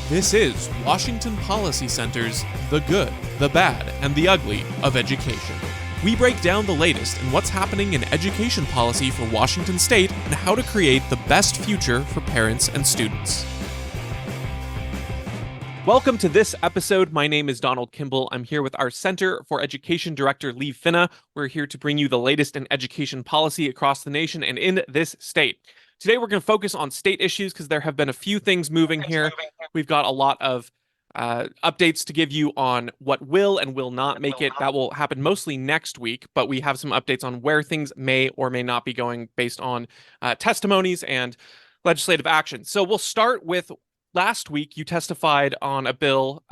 This is Washington Policy Center's The Good, the Bad, and the Ugly of Education. We break down the latest in what's happening in education policy for Washington State and how to create the best future for parents and students. Welcome to this episode. My name is Donald Kimball. I'm here with our Center for Education Director, Lee Finna. We're here to bring you the latest in education policy across the nation and in this state. Today, we're going to focus on state issues because there have been a few things moving here. We've got a lot of updates to give you on what will and will not make it. That will happen mostly next week, but we have some updates on where things may or may not be going based on testimonies and legislative action. So we'll start with last week. You testified on a bill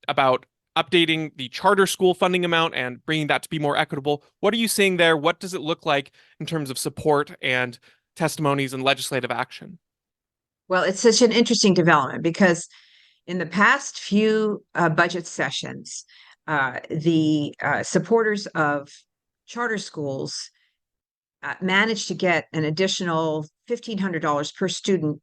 about updating the charter school funding amount and bringing that to be more equitable. What are you seeing there? What does it look like in terms of support and testimonies and legislative action? Well, it's such an interesting development because in the past few budget sessions, the supporters of charter schools managed to get an additional $1,500 per student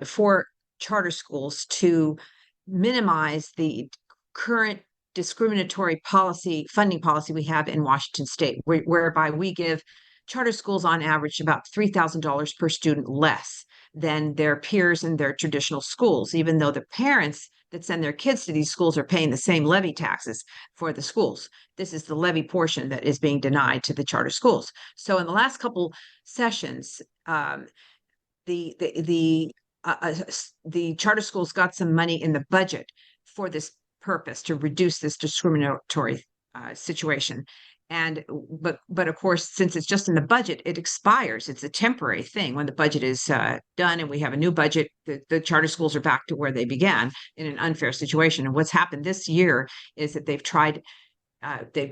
for charter schools to minimize the current discriminatory funding policy we have in Washington State, whereby we give charter schools on average about $3,000 per student less than their peers in their traditional schools, even though the parents that send their kids to these schools are paying the same levy taxes for the schools. This is the levy portion that is being denied to the charter schools. So in the last couple sessions, the charter schools got some money in the budget for this purpose to reduce this discriminatory situation. But of course, since it's just in the budget, it expires. It's a temporary thing. When the budget is done and we have a new budget, the charter schools are back to where they began in an unfair situation. And what's happened this year is that they've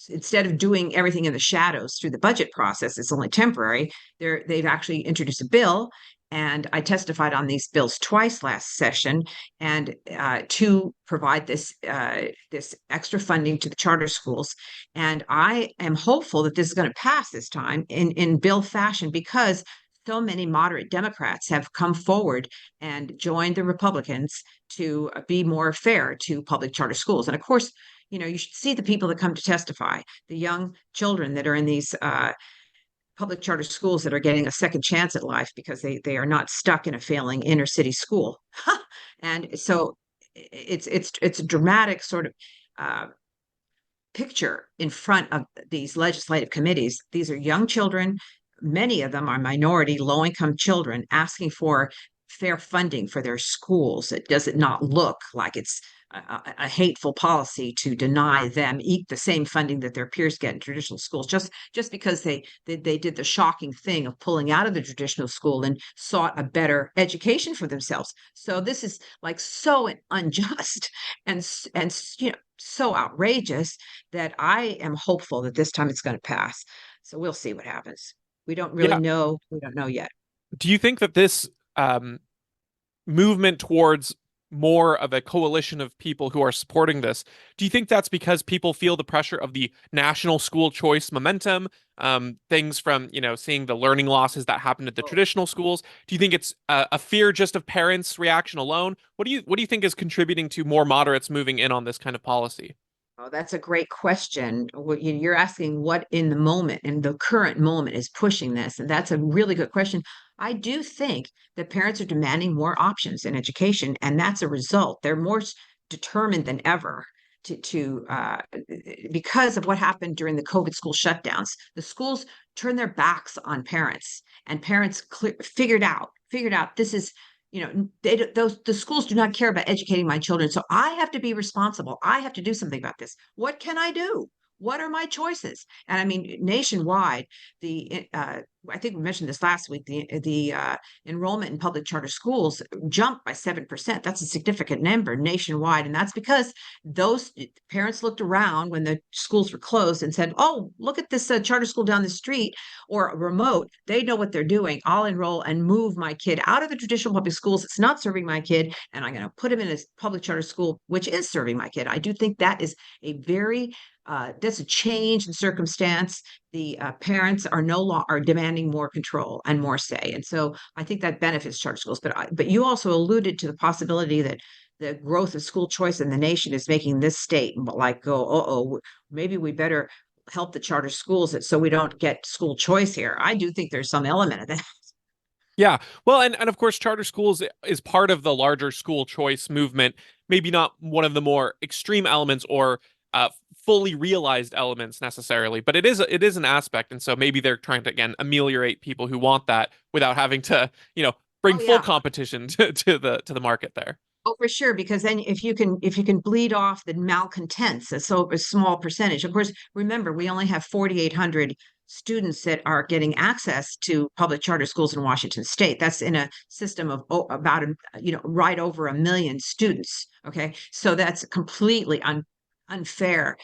instead of doing everything in the shadows through the budget process, it's only temporary. They've actually introduced a bill. And I testified on these bills twice last session, and to provide this extra funding to the charter schools. And I am hopeful that this is going to pass this time in bill fashion because so many moderate Democrats have come forward and joined the Republicans to be more fair to public charter schools. And of course, you should see the people that come to testify, the young children that are in these public charter schools that are getting a second chance at life because they are not stuck in a failing inner city school. And so it's a dramatic sort of picture in front of these legislative committees. These are young children. Many of them are minority, low-income children asking for fair funding for their schools. Does it not look like it's a hateful policy to deny them the same funding that their peers get in traditional schools just because they did the shocking thing of pulling out of the traditional school and sought a better education for themselves? So this is like so unjust and so outrageous that I am hopeful that this time it's going to pass. So we'll see what happens. We don't really know. We don't know yet. Do you think that this movement towards more of a coalition of people who are supporting this, do you think that's because people feel the pressure of the national school choice momentum, things from, seeing the learning losses that happened at the traditional schools? Do you think it's a fear just of parents' reaction alone? What do you think is contributing to more moderates moving in on this kind of policy? Oh, that's a great question. You're asking what in the moment, in the current moment, is pushing this. And that's a really good question. I do think that parents are demanding more options in education, and that's a result. They're more determined than ever because of what happened during the COVID school shutdowns. The schools turned their backs on parents, and parents figured out this is the schools do not care about educating my children. So I have to be responsible. I have to do something about this. What can I do? What are my choices? And I mean, nationwide, I think we mentioned this last week, the enrollment in public charter schools jumped by 7%. That's a significant number nationwide. And that's because those parents looked around when the schools were closed and said, oh, look at this charter school down the street or remote. They know what they're doing. I'll enroll and move my kid out of the traditional public schools. It's not serving my kid. And I'm going to put him in a public charter school, which is serving my kid. I do think that is a very that's a change in circumstance. The parents are no longer are demanding more control and more say, and so I think that benefits charter schools. But you also alluded to the possibility that the growth of school choice in the nation is making this state like go, oh, maybe we better help the charter schools so we don't get school choice here. I do think there's some element of that. Yeah. Well, and of course, charter schools is part of the larger school choice movement. Maybe not one of the more extreme elements or fully realized elements necessarily, but it is an aspect. And so maybe they're trying to again ameliorate people who want that without having to, bring Oh full yeah. competition to the market there. Oh, for sure, because then if you can bleed off the malcontents, so a small percentage. Of course, remember we only have 4,800 students that are getting access to public charter schools in Washington State. That's in a system of about right over 1 million students. Okay, so that's completely unfair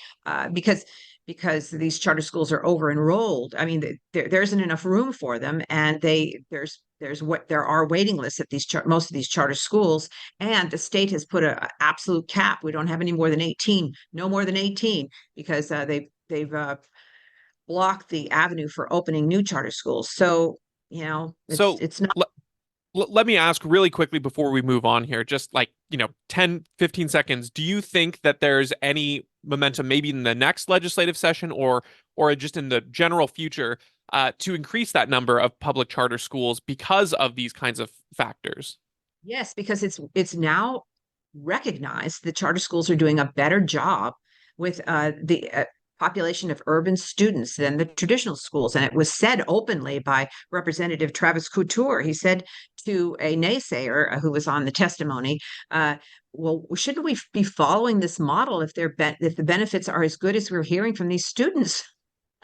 because these charter schools are over enrolled. I mean, there isn't enough room for them, and there are waiting lists at most of these charter schools, and the state has put a absolute cap. We don't have any more than 18, no more than 18, because they've blocked the avenue for opening new charter schools. So it's So it's not. let me ask really quickly before we move on here, just like, 10, 15 seconds. Do you think that there's any momentum maybe in the next legislative session or just in the general future to increase that number of public charter schools because of these kinds of factors? Yes, because it's now recognized that charter schools are doing a better job with the population of urban students than the traditional schools. And it was said openly by Representative Travis Couture. He said to a naysayer who was on the testimony, well, shouldn't we be following this model if the benefits are as good as we're hearing from these students?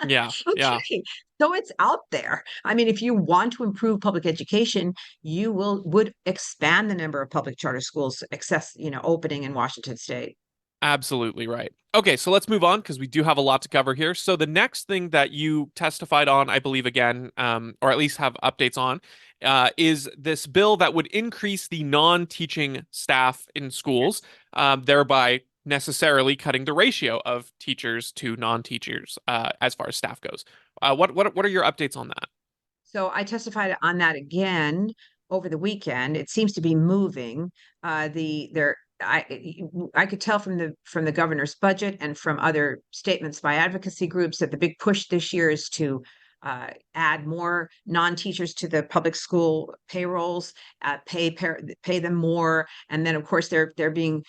Yeah, yeah. Okay, so it's out there. I mean, if you want to improve public education, you would expand the number of public charter schools opening in Washington State. Absolutely right. Okay, so let's move on because we do have a lot to cover here. So the next thing that you testified on, I believe again, or at least have updates on, is this bill that would increase the non-teaching staff in schools, thereby necessarily cutting the ratio of teachers to non-teachers, as far as staff goes. What are your updates on that? So I testified on that again over the weekend. It seems to be moving. The there I could tell from the governor's budget and from other statements by advocacy groups that the big push this year is to add more non-teachers to the public school payrolls, pay them more, and then of course they're being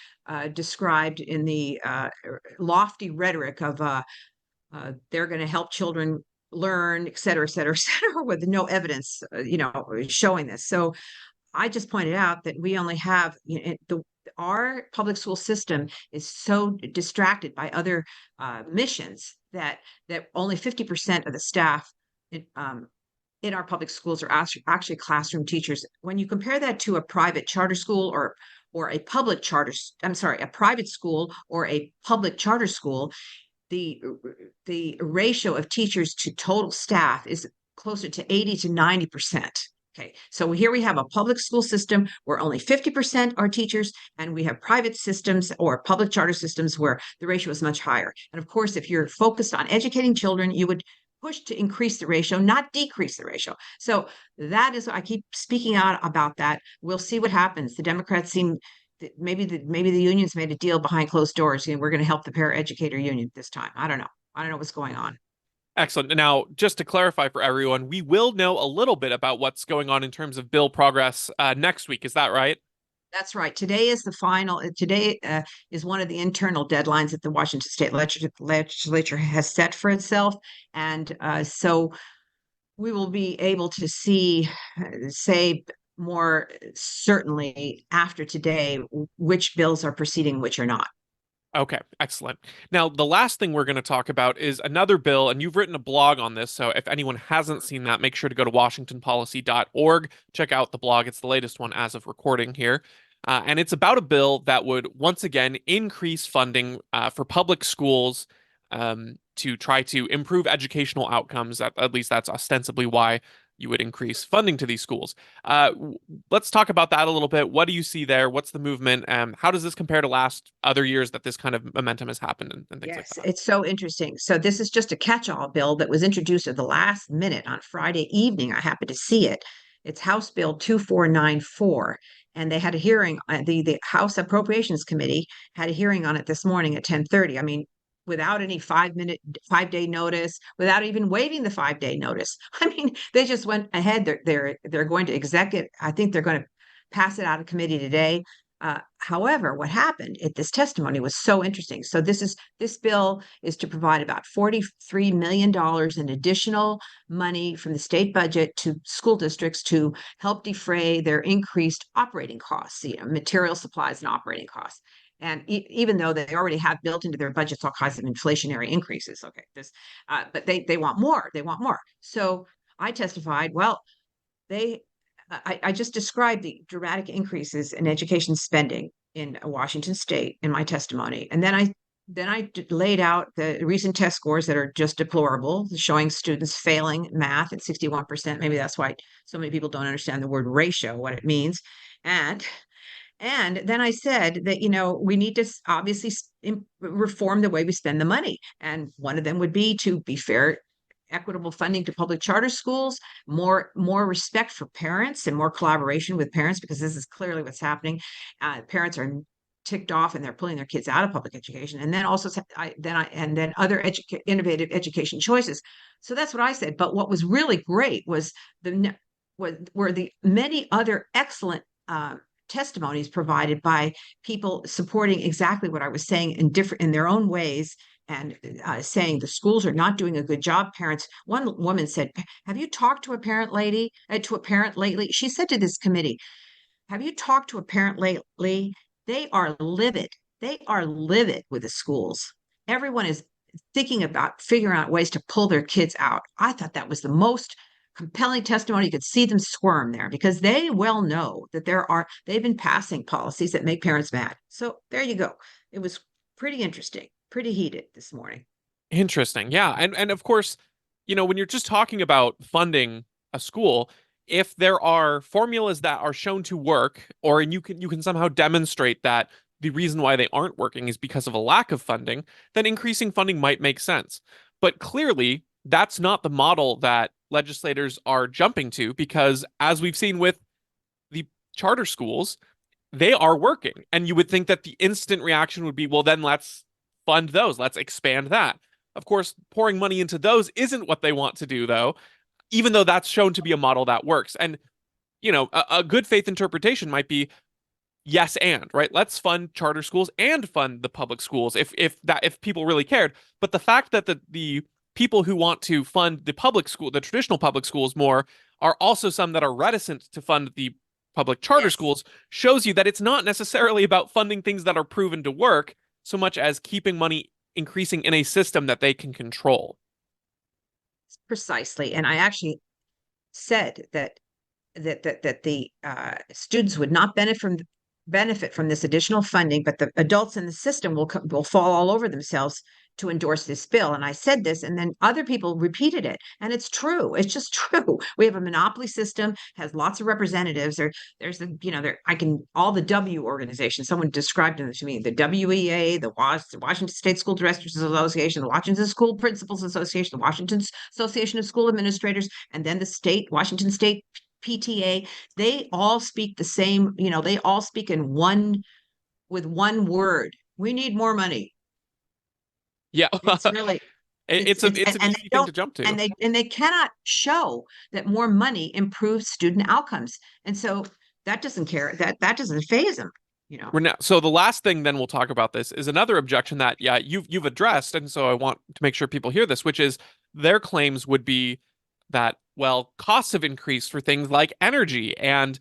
described in the lofty rhetoric of they're going to help children learn, et cetera, et cetera, et cetera, with no evidence, showing this. So I just pointed out that we only have our public school system is so distracted by other missions that only 50% of the staff in our public schools are actually classroom teachers. When you compare that to a private charter school or a public charter, I'm sorry, a private school or a public charter school, the the ratio of teachers to total staff is closer to 80 to 90%. Okay, so here we have a public school system where only 50% are teachers, and we have private systems or public charter systems where the ratio is much higher. And of course, if you're focused on educating children, you would push to increase the ratio, not decrease the ratio. So that is, I keep speaking out about that. We'll see what happens. The Democrats seem maybe the unions made a deal behind closed doors, and we're going to help the paraeducator union this time. I don't know. I don't know what's going on. Excellent. Now, just to clarify for everyone, we will know a little bit about what's going on in terms of bill progress next week. Is that right? That's right. Today is the final. Today is one of the internal deadlines that the Washington State Legislature has set for itself, and so we will be able to say more certainly after today which bills are proceeding, which are not. Okay, excellent. Now, the last thing we're going to talk about is another bill, and you've written a blog on this. So if anyone hasn't seen that, make sure to go to washingtonpolicy.org. Check out the blog. It's the latest one as of recording here. And it's about a bill that would once again increase funding for public schools to try to improve educational outcomes. At least that's ostensibly why you would increase funding to these schools. Let's talk about that a little bit. What do you see there? What's the movement? How does this compare to last other years that this kind of momentum has happened and things like Yes, that? it's so interesting. So this is just a catch-all bill that was introduced at the last minute on Friday evening. I happened to see it. It's House Bill 2494, and they had a hearing. The House Appropriations Committee had a hearing on it this morning at 10:30. I mean, without any 5-day notice, without even waiving the 5-day notice. I mean, they just went ahead. They're going to exec it. I think they're going to pass it out of committee today. However, what happened at this testimony was so interesting. So this bill is to provide about $43 million in additional money from the state budget to school districts to help defray their increased operating costs, material supplies and operating costs. And even though they already have built into their budgets all kinds of inflationary increases, okay, but they want more. They want more. So I testified, well, they I just described the dramatic increases in education spending in Washington State in my testimony, and then I laid out the recent test scores that are just deplorable, showing students failing math at 61%. Maybe that's why so many people don't understand the word ratio, what it means, and and then I said that, we need to obviously reform the way we spend the money. And one of them would be to be fair, equitable funding to public charter schools, more respect for parents and more collaboration with parents, because this is clearly what's happening. Parents are ticked off and they're pulling their kids out of public education. And then also and then other innovative education choices. So that's what I said. But what was really great was were the many other excellent testimonies provided by people supporting exactly what I was saying in their own ways, and saying the schools are not doing a good job. Parents, one woman said, "Have you talked to a parent lately?" She said to this committee, "Have you talked to a parent lately? They are livid. They are livid with the schools. Everyone is thinking about figuring out ways to pull their kids out." I thought that was the most compelling testimony. You could see them squirm there, because they well know that they've been passing policies that make parents mad. So there you go. It was pretty interesting, pretty heated this morning. Interesting. Yeah. And of course, when you're just talking about funding a school, if there are formulas that are shown to work, or and you can somehow demonstrate that the reason why they aren't working is because of a lack of funding, then increasing funding might make sense. But clearly, that's not the model that legislators are jumping to, because as we've seen with the charter schools, they are working. And you would think that the instant reaction would be, well, then let's fund those. Let's expand that. Of course, pouring money into those isn't what they want to do, though, even though that's shown to be a model that works. And, a good faith interpretation might be yes and, right? Let's fund charter schools and fund the public schools if people really cared. But the fact that the people who want to fund the traditional public schools more, are also some that are reticent to fund the public charter Yes, schools, shows you that it's not necessarily about funding things that are proven to work so much as keeping money increasing in a system that they can control. precisely. And I actually said that the students would not benefit from this additional funding, but the adults in the system will fall all over themselves to endorse this bill. And I said this, and then other people repeated it, and it's true. It's just true. We have a monopoly system, has lots of representatives. There's I can all the W organizations. Someone described them to me: the WEA, the Washington State School Directors Association, the Washington School Principals Association, the Washington Association of School Administrators, and then the Washington State PTA. They all speak the same, they all speak with one word. We need more money. Yeah, It's really, it's an and they easy thing don't, to jump to. and they cannot show that more money improves student outcomes. And so that doesn't phase them. So the last thing then we'll talk about this is another objection that, yeah, you've addressed, and so I want to make sure people hear this, which is their claims would be that, well, costs have increased for things like energy and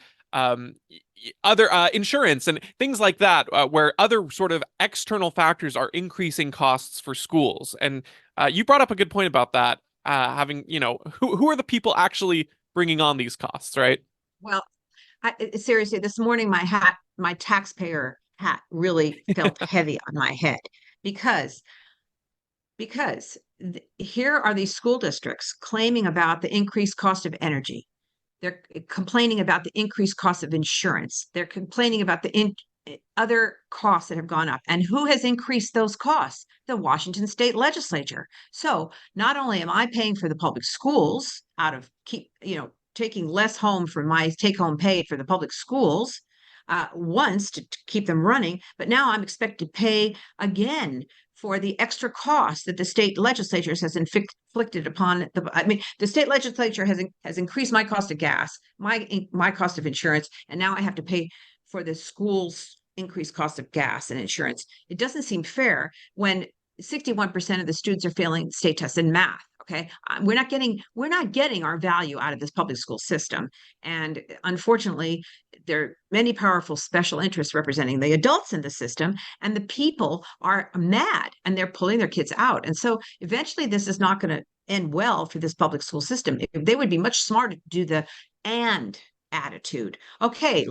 other insurance and things like that, where other sort of external factors are increasing costs for schools. And you brought up a good point about that. Having, who are the people actually bringing on these costs, right? Well, seriously, this morning my taxpayer hat really felt heavy on my head, because because here are these school districts claiming about the increased cost of energy. They're complaining about the increased cost of insurance. They're complaining about the other costs that have gone up. And who has increased those costs? The Washington State Legislature. So not only am I paying for the public schools out of taking less home from my take-home pay for the public schools once to keep them running, but now I'm expected to pay again for the extra cost that the state legislature has inflicted upon the state legislature has increased my cost of gas, my cost of insurance, and now I have to pay for the school's increased cost of gas and insurance. It doesn't seem fair when 61% of the students are failing state tests in math. Okay, we're not getting our value out of this public school system, and unfortunately, there are many powerful special interests representing the adults in the system, and the people are mad and they're pulling their kids out. And so eventually, this is not going to end well for this public school system. They would be much smarter to do the and attitude. Okay,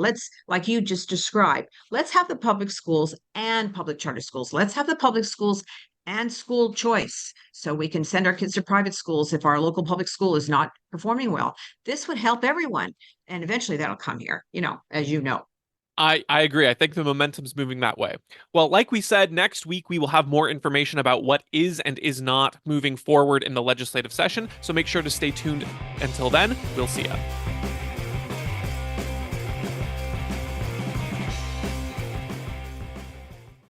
like you just described, let's have the public schools and public charter schools. Let's have the public schools and school choice so we can send our kids to private schools if our local public school is not performing well. This would help everyone. And eventually that'll come here, as you know. I agree. I think the momentum's moving that way. Well, like we said, next week we will have more information about what is and is not moving forward in the legislative session. So make sure to stay tuned. Until then, we'll see ya.